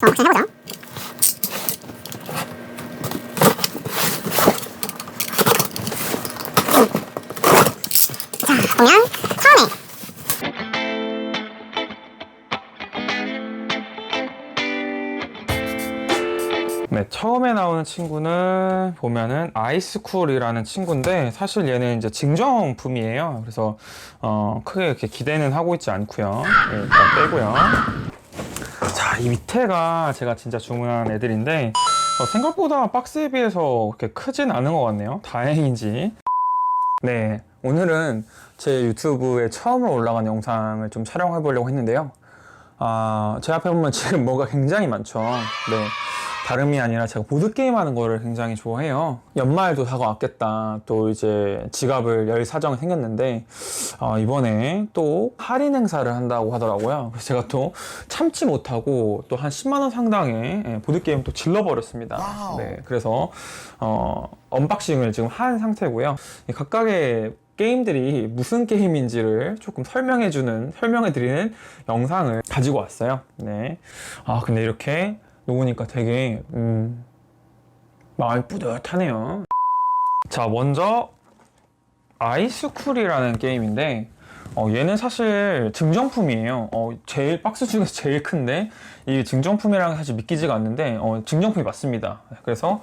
같이 해보자. 자, 보면 처음에 네, 처음에 나오는 친구는 보면은 아이스쿨이라는 친구인데 사실 얘는 이제 증정품이에요. 그래서 크게 이렇게 기대는 하고 있지 않고요. 네, 일단 빼고요. 자, 이 밑에가 제가 진짜 주문한 애들인데 생각보다 박스에 비해서 그렇게 크진 않은 것 같네요. 다행인지. 네, 오늘은 제 유튜브에 처음으로 올라간 영상을 좀 촬영해 보려고 했는데요. 제 앞에 보면 지금 뭐가 굉장히 많죠. 네. 다름이 아니라 제가 보드게임 하는 거를 굉장히 좋아해요. 연말도 다가왔겠다. 또 이제 지갑을 열 사정이 생겼는데, 이번에 또 할인 행사를 한다고 하더라고요. 그래서 제가 또 참지 못하고 또 한 10만원 상당의 보드게임 또 질러버렸습니다. 네. 그래서, 언박싱을 지금 한 상태고요. 각각의 게임들이 무슨 게임인지를 조금 설명해드리는 영상을 가지고 왔어요. 네. 근데 이렇게 놓으니까 되게 마음이 뿌듯하네요. 자, 먼저 아이스쿨이라는 게임인데 얘는 사실 증정품이에요. 제일 박스 중에서 제일 큰데 이게 증정품이라는 게 사실 믿기지가 않는데 증정품이 맞습니다. 그래서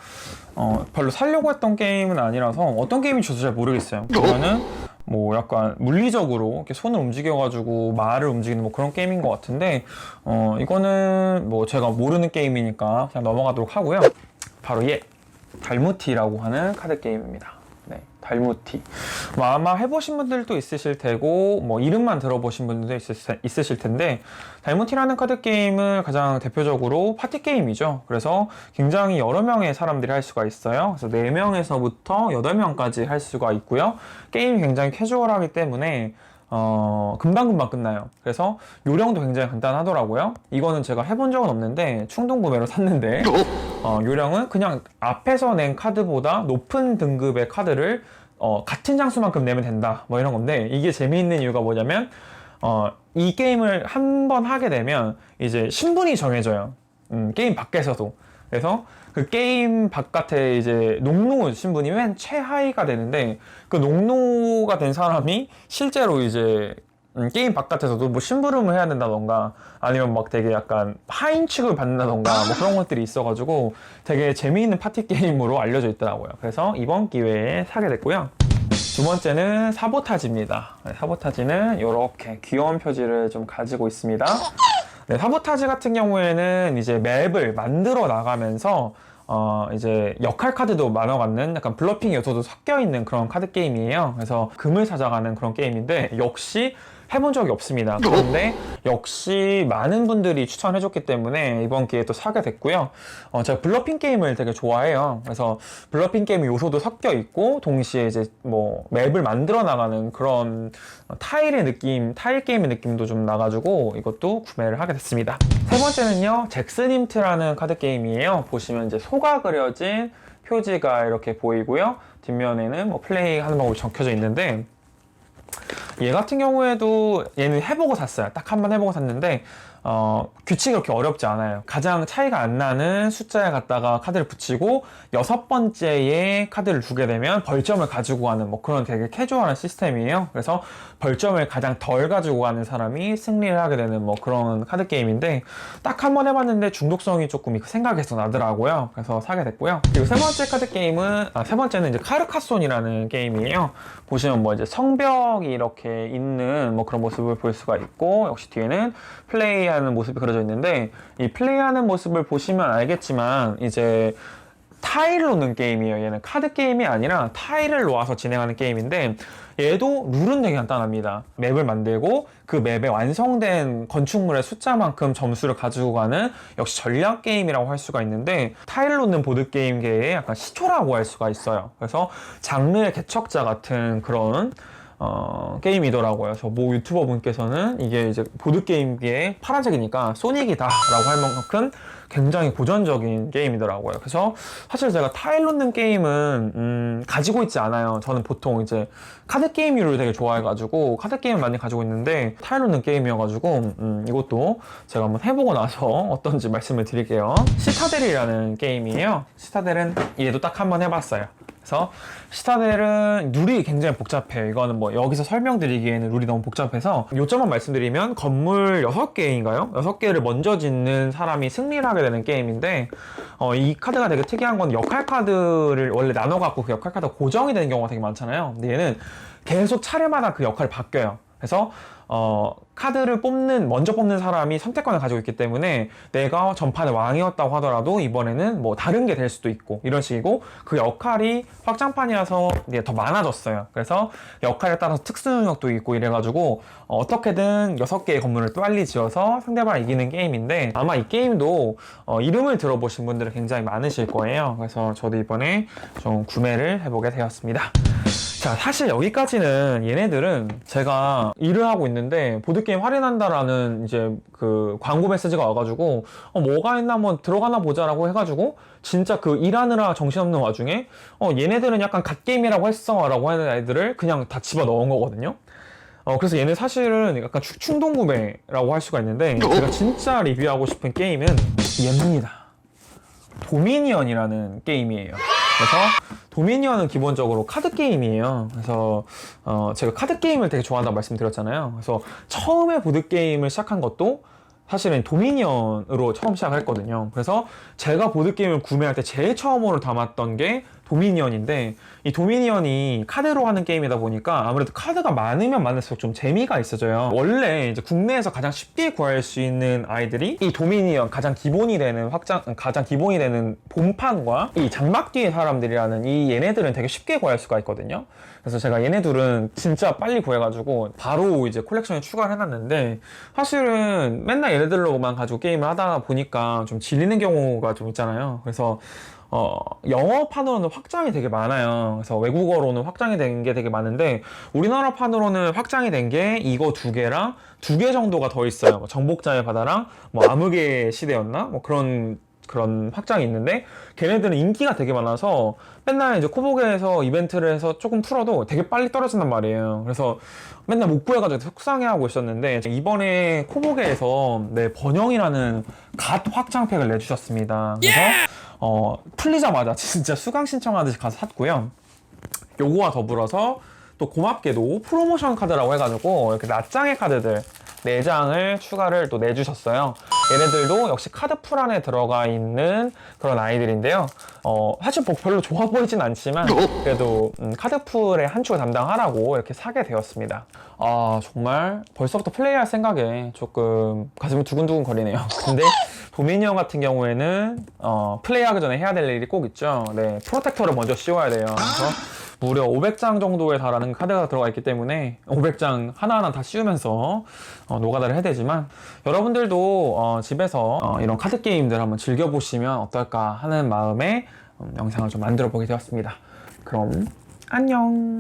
별로 사려고 했던 게임은 아니라서 어떤 게임인지 저도 잘 모르겠어요. 그러면은 뭐 약간 물리적으로 이렇게 손을 움직여가지고 말을 움직이는 뭐 그런 게임인 것 같은데 이거는 뭐 제가 모르는 게임이니까 그냥 넘어가도록 하고요. 바로 달무티라고 하는 카드 게임입니다. 네, 달무티. 뭐 아마 해보신 분들도 있으실 테고 뭐 이름만 들어보신 분들도 있으실 텐데 달무티라는 카드 게임은 가장 대표적으로 파티 게임이죠. 그래서 굉장히 여러 명의 사람들이 할 수가 있어요. 그래서 4명에서부터 8명까지 할 수가 있고요. 게임이 굉장히 캐주얼하기 때문에 금방금방 끝나요. 그래서 요령도 굉장히 간단하더라고요. 이거는 제가 해본 적은 없는데 충동 구매로 샀는데 요령은 그냥 앞에서 낸 카드보다 높은 등급의 카드를 같은 장수만큼 내면 된다 뭐 이런 건데, 이게 재미있는 이유가 뭐냐면 이 게임을 한 번 하게 되면 이제 신분이 정해져요. 게임 밖에서도. 그래서 그 게임 바깥에 이제 농노 신분이 맨 최하위가 되는데, 그 농노가 된 사람이 실제로 이제 게임 바깥에서도 뭐 심부름을 해야 된다던가 아니면 막 되게 약간 하인 취급을 받는다던가 뭐 그런 것들이 있어가지고 되게 재미있는 파티 게임으로 알려져 있더라고요. 그래서 이번 기회에 사게 됐고요. 두 번째는 사보타지입니다. 사보타지는 이렇게 귀여운 표지를 좀 가지고 있습니다. 네, 사보타지 같은 경우에는 이제 맵을 만들어 나가면서 이제 역할 카드도 나눠갖는 약간 블러핑 요소도 섞여 있는 그런 카드 게임이에요. 그래서 금을 찾아가는 그런 게임인데 역시 해본 적이 없습니다. 그런데 역시 많은 분들이 추천해줬기 때문에 이번 기회에 또 사게 됐고요. 제가 블러핑 게임을 되게 좋아해요. 그래서 블러핑 게임 요소도 섞여 있고 동시에 이제 뭐 맵을 만들어 나가는 그런 타일 게임의 느낌도 좀 나가지고 이것도 구매를 하게 됐습니다. 세 번째는요, 잭스님트라는 카드 게임이에요. 보시면 이제 소가 그려진 표지가 이렇게 보이고요. 뒷면에는 뭐 플레이하는 방법이 적혀져 있는데, 얘 같은 경우에도 얘는 해보고 샀어요. 딱 한 번 해보고 샀는데 규칙이 그렇게 어렵지 않아요. 가장 차이가 안 나는 숫자에 갖다가 카드를 붙이고 6번째에 카드를 두게 되면 벌점을 가지고 가는 뭐 그런 되게 캐주얼한 시스템이에요. 그래서 벌점을 가장 덜 가지고 가는 사람이 승리를 하게 되는 뭐 그런 카드 게임인데, 딱 한 번 해봤는데 중독성이 조금 생각해서 나더라고요. 그래서 사게 됐고요. 그리고 세 번째 카드 게임은 세 번째는 이제 카르카손이라는 게임이에요. 보시면 뭐 이제 성벽이 이렇게 있는 뭐 그런 모습을 볼 수가 있고, 역시 뒤에는 플레이하는 모습이 그려져 있는데, 이 플레이하는 모습을 보시면 알겠지만 이제 타일을 놓는 게임이에요. 얘는 카드 게임이 아니라 타일을 놓아서 진행하는 게임인데, 얘도 룰은 되게 간단합니다. 맵을 만들고 그 맵에 완성된 건축물의 숫자만큼 점수를 가지고 가는 역시 전략 게임이라고 할 수가 있는데, 타일 놓는 보드게임계의 약간 시초라고 할 수가 있어요. 그래서 장르의 개척자 같은 그런 게임이더라고요. 저 모 유튜버 분께서는 이게 이제 보드게임기에 파란색이니까 소닉이다 라고 할 만큼 굉장히 고전적인 게임이더라고요. 그래서 사실 제가 타일 놓는 게임은 가지고 있지 않아요. 저는 보통 이제 카드 게임류를 되게 좋아해가지고 카드 게임을 많이 가지고 있는데 타일 놓는 게임이어가지고 이것도 제가 한번 해보고 나서 어떤지 말씀을 드릴게요. 시타델이라는 게임이에요. 시타델은 얘도 딱 한번 해봤어요. 그래서 시타델은 룰이 굉장히 복잡해요. 이거는 뭐 여기서 설명드리기에는 룰이 너무 복잡해서 요점만 말씀드리면 건물 6개인가요? 6개를 먼저 짓는 사람이 승리를 하게 되는 게임인데 이 카드가 되게 특이한 건 역할 카드를 원래 나눠갖고 그 역할 카드가 고정이 되는 경우가 되게 많잖아요. 근데 얘는 계속 차례마다 그 역할이 바뀌어요. 그래서 카드를 먼저 뽑는 사람이 선택권을 가지고 있기 때문에 내가 전판의 왕이었다고 하더라도 이번에는 뭐 다른 게 될 수도 있고 이런 식이고 그 역할이 확장판이라서 이제 더 많아졌어요. 그래서 역할에 따라서 특수 능력도 있고 이래가지고 어떻게든 6개의 건물을 빨리 지어서 상대방을 이기는 게임인데 아마 이 게임도 이름을 들어보신 분들은 굉장히 많으실 거예요. 그래서 저도 이번에 좀 구매를 해보게 되었습니다. 자, 사실 여기까지는 얘네들은 제가 일을 하고 있는데 보드게임 할인한다라는 이제 그 광고 메시지가 와가지고 뭐가 있나 한번 들어가나 보자라고 해가지고 진짜 그 일하느라 정신없는 와중에 얘네들은 약간 갓게임이라고 했어 라고 하는 애들을 그냥 다 집어넣은 거거든요. 그래서 얘네 사실은 약간 충동 구매라고 할 수가 있는데 제가 진짜 리뷰하고 싶은 게임은 얘입니다. 도미니언이라는 게임이에요. 그래서 도미니언은 기본적으로 카드 게임이에요. 그래서 제가 카드 게임을 되게 좋아한다고 말씀드렸잖아요. 그래서 처음에 보드 게임을 시작한 것도 사실은 도미니언으로 처음 시작했거든요. 그래서 제가 보드 게임을 구매할 때 제일 처음으로 담았던 게 도미니언인데 이 도미니언이 카드로 하는 게임이다 보니까 아무래도 카드가 많으면 많을수록 좀 재미가 있어져요. 원래 이제 국내에서 가장 쉽게 구할 수 있는 아이들이 이 도미니언 가장 기본이 되는 본판과 이 장막뒤의 사람들이라는 이 얘네들은 되게 쉽게 구할 수가 있거든요. 그래서 제가 얘네들은 진짜 빨리 구해가지고 바로 이제 콜렉션에 추가를 해놨는데 사실은 맨날 얘네들로만 가지고 게임을 하다 보니까 좀 질리는 경우가 좀 있잖아요. 그래서 영어판으로는 확장이 되게 많아요. 그래서 외국어로는 확장이 된 게 되게 많은데 우리나라판으로는 확장이 된 게 이거 2개랑 2개 정도가 더 있어요. 뭐 정복자의 바다랑 뭐 암흑의 시대였나? 뭐 그런 확장이 있는데 걔네들은 인기가 되게 많아서 맨날 이제 코보게에서 이벤트를 해서 조금 풀어도 되게 빨리 떨어진단 말이에요. 그래서 맨날 못 구해가지고 속상해하고 있었는데 이번에 코보게에서 번영이라는 갓 확장팩을 내주셨습니다. 그래서 풀리자마자 진짜 수강 신청하듯이 가서 샀고요. 요거와 더불어서 또 고맙게도 프로모션 카드라고 해가지고 이렇게 낱장의 카드들 4장을 추가를 또 내주셨어요. 얘네들도 역시 카드풀 안에 들어가 있는 그런 아이들인데요. 사실 별로 좋아 보이진 않지만 그래도 카드풀의 한 축을 담당하라고 이렇게 사게 되었습니다. 정말 벌써부터 플레이할 생각에 조금 가슴이 두근두근 거리네요. 근데 도미니언 같은 경우에는 플레이하기 전에 해야 될 일이 꼭 있죠. 네, 프로텍터를 먼저 씌워야 돼요. 그래서 무려 500장 정도에 달하는 카드가 들어가 있기 때문에 500장 하나하나 다 씌우면서 노가다를 해야 되지만 여러분들도 집에서 이런 카드 게임들 한번 즐겨보시면 어떨까 하는 마음에 영상을 좀 만들어 보게 되었습니다. 그럼 안녕.